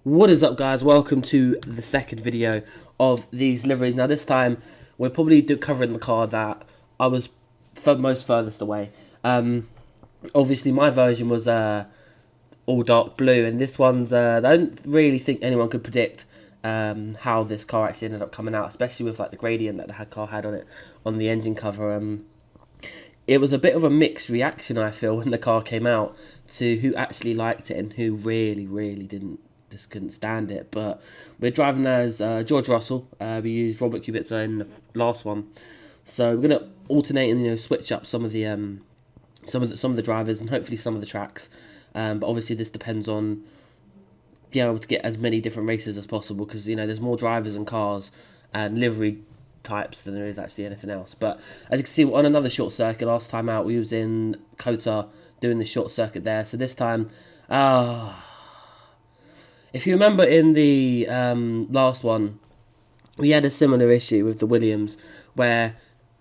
What is up, guys? Welcome to the second video of these liveries. Now this time we're probably covering the car that I was most furthest away. Obviously my version was all dark blue, and this one's I don't really think anyone could predict how this car actually ended up coming out, especially with like the gradient that the car had on it on the engine cover. It was a bit of a mixed reaction, I feel, when the car came out, to who actually liked it and who really didn't, just couldn't stand it. But we're driving as George Russell. We used Robert Kubica in the last one, so we're gonna alternate and switch up some of the drivers and hopefully some of the tracks. But obviously this depends on being able to get as many different races as possible, because there's more drivers and cars and livery types than there is actually anything else. But as you can see, on another short circuit, last time out we was in Kota doing the short circuit there. So this time, if you remember in the last one, we had a similar issue with the Williams, where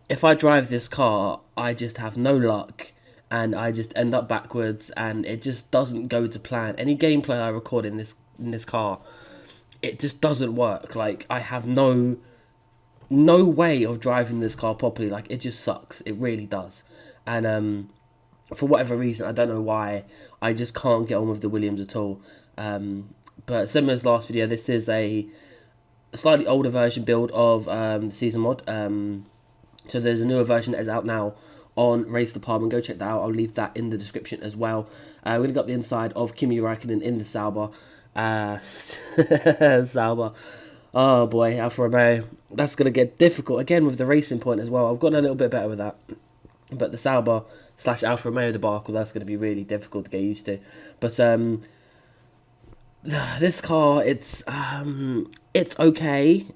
if I drive this car, I just have no luck and I just end up backwards and it just doesn't go to plan. Any gameplay I record in this car, it just doesn't work. Like, I have no way of driving this car properly. Like, it just sucks. It really does. And for whatever reason, I don't know why, I just can't get on with the Williams at all. But similar as last video, this is a slightly older version build of the season mod. So there's a newer version that is out now on Race Department. Go check that out. I'll leave that in the description as well. We're going to go up the inside of Kimi Räikkönen in the Sauber. Sauber. Oh boy, Alfa Romeo. That's going to get difficult again with the racing point as well. I've gotten a little bit better with that. But the Sauber / Alfa Romeo debacle, that's going to be really difficult to get used to. But this car, it's okay.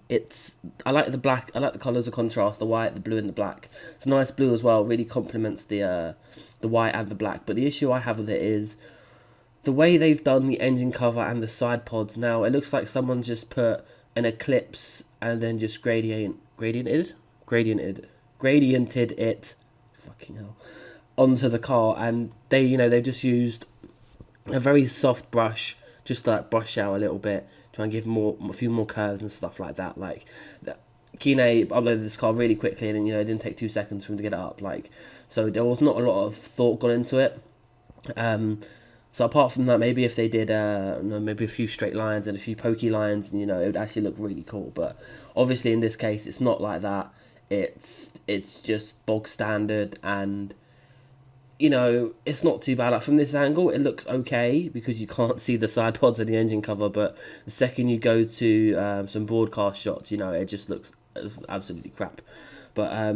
I like the black. I like the colours of contrast, the white, the blue, and the black. It's a nice blue as well. It really complements the white and the black. But the issue I have with it is the way they've done the engine cover and the side pods. Now it looks like someone just put an eclipse and then just gradiented it, fucking hell, onto the car, and they just used a very soft brush, just to like brush out a little bit, try and give a few more curves and stuff like that. Like, Kine uploaded this car really quickly, and it didn't take 2 seconds for him to get it up. Like, so there was not a lot of thought gone into it. So apart from that, maybe if they did maybe a few straight lines and a few pokey lines, and it would actually look really cool. But obviously in this case, it's not like that. It's just bog standard, and it's not too bad. Like, from this angle, it looks okay because you can't see the side pods of the engine cover. But the second you go to some broadcast shots, it just looks absolutely crap. But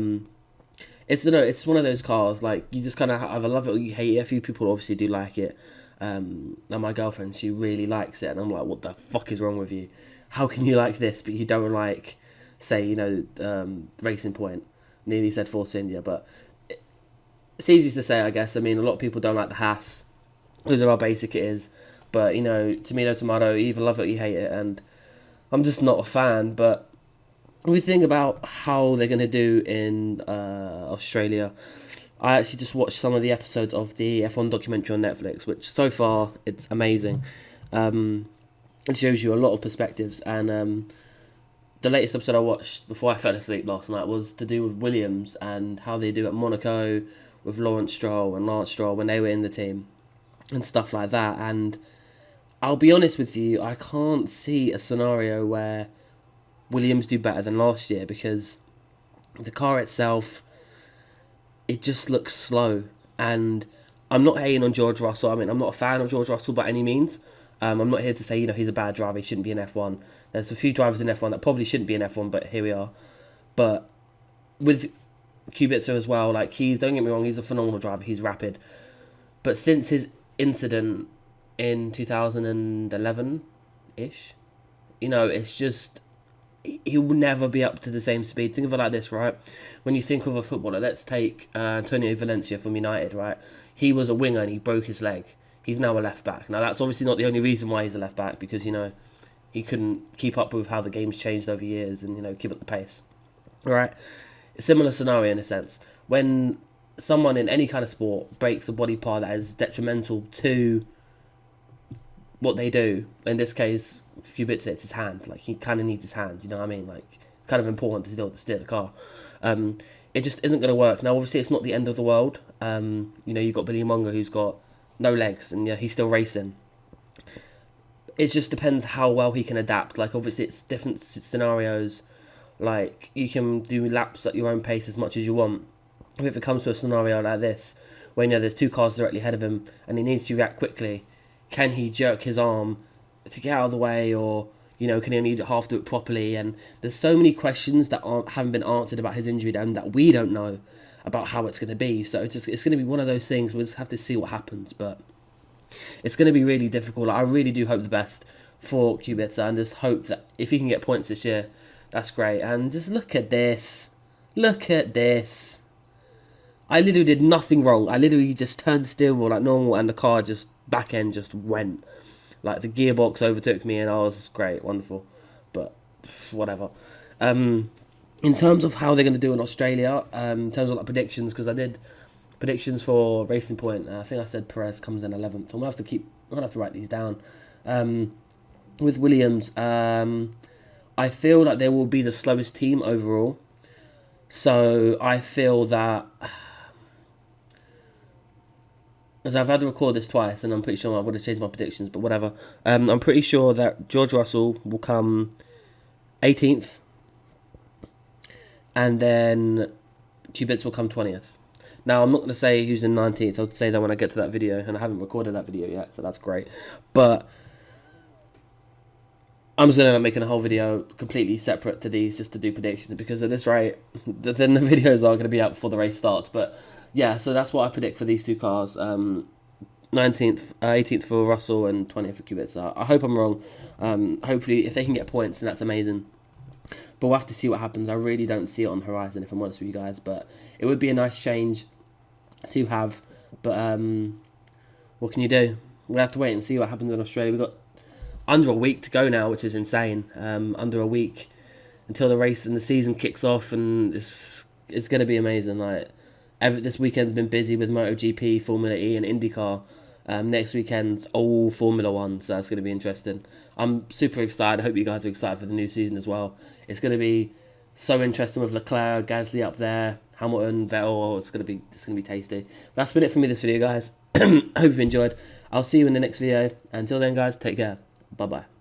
it's one of those cars, like, you just kind of either love it or you hate it. A few people obviously do like it. And my girlfriend, she really likes it, and I'm like, what the fuck is wrong with you? How can you like this but you don't like, say, Racing Point? Nearly said Force India, but it's easy to say, I guess. I mean, a lot of people don't like the Haas because of how basic it is. But, tomato, you either love it or you hate it. And I'm just not a fan. But when we think about how they're going to do in Australia, I actually just watched some of the episodes of the F1 documentary on Netflix, which so far, it's amazing. It shows you a lot of perspectives. And the latest episode I watched before I fell asleep last night was to do with Williams and how they do at Monaco with Lance Stroll when they were in the team and stuff like that. And I'll be honest with you, I can't see a scenario where Williams do better than last year, because the car itself, it just looks slow. And I'm not hating on George Russell. I mean, I'm not a fan of George Russell by any means. I'm not here to say, he's a bad driver, he shouldn't be in F1. There's a few drivers in F1 that probably shouldn't be in F1, but here we are. But with Kubica as well, like, don't get me wrong, he's a phenomenal driver, he's rapid. But since his incident in 2011-ish, it's just, he will never be up to the same speed. Think of it like this, right? When you think of a footballer, let's take Antonio Valencia from United, right? He was a winger and he broke his leg. He's now a left back. Now, that's obviously not the only reason why he's a left back, because, he couldn't keep up with how the game's changed over years and, keep up the pace. All right? A similar scenario in a sense. When someone in any kind of sport breaks a body part that is detrimental to what they do. In this case, Kubica, it's his hand. Like, he kind of needs his hand. You know what I mean? Like, it's kind of important to steer the car. It just isn't going to work. Now, obviously, it's not the end of the world. You know, you've got Billy Monger, who's got no legs, and yeah, he's still racing. It just depends how well he can adapt. Like, obviously, it's different scenarios. Like, you can do laps at your own pace as much as you want. If it comes to a scenario like this, where, you know, there's two cars directly ahead of him, and he needs to react quickly, can he jerk his arm to get out of the way, or, you know, can he only half do it properly? And there's so many questions that haven't been answered about his injury, and that we don't know about how it's going to be. So it's going to be one of those things. We'll just have to see what happens, but it's going to be really difficult. I really do hope the best for Kubica, and just hope that if he can get points this year, that's great. And just look at this. Look at this. I literally did nothing wrong. I literally just turned the steering wheel like normal, and the car just, back end just went. Like, the gearbox overtook me, and I was great, wonderful. But whatever. In terms of how they're going to do in Australia, in terms of like predictions, because I did predictions for Racing Point. I think I said Perez comes in 11th. I'm gonna have to write these down. With Williams, I feel like they will be the slowest team overall. So I feel that, as I've had to record this twice, and I'm pretty sure I would have changed my predictions, but whatever. I'm pretty sure that George Russell will come 18th, and then Kubica will come 20th. Now, I'm not going to say who's in 19th. I'll say that when I get to that video, and I haven't recorded that video yet, so that's great. But I'm just going to end up making a whole video completely separate to these, just to do predictions, because at this rate, then the videos are going to be out before the race starts. But yeah, so that's what I predict for these two cars. 19th, 18th for Russell, and 20th for Kubica. I hope I'm wrong. Hopefully, if they can get points, then that's amazing. But we'll have to see what happens. I really don't see it on the horizon, if I'm honest with you guys. But it would be a nice change to have. But what can you do? We'll have to wait and see what happens in Australia. We've got under a week to go now, which is insane. Under a week until the race and the season kicks off, and it's going to be amazing. Like, this weekend's been busy with MotoGP, Formula E, and IndyCar. Next weekend's all Formula 1, so that's going to be interesting. I'm super excited. I hope you guys are excited for the new season as well. It's going to be so interesting with Leclerc, Gasly up there, Hamilton, Vettel. It's going to be tasty. That's been it for me this video, guys. I hope you've enjoyed. I'll see you in the next video. Until then, guys, take care. Bye-bye.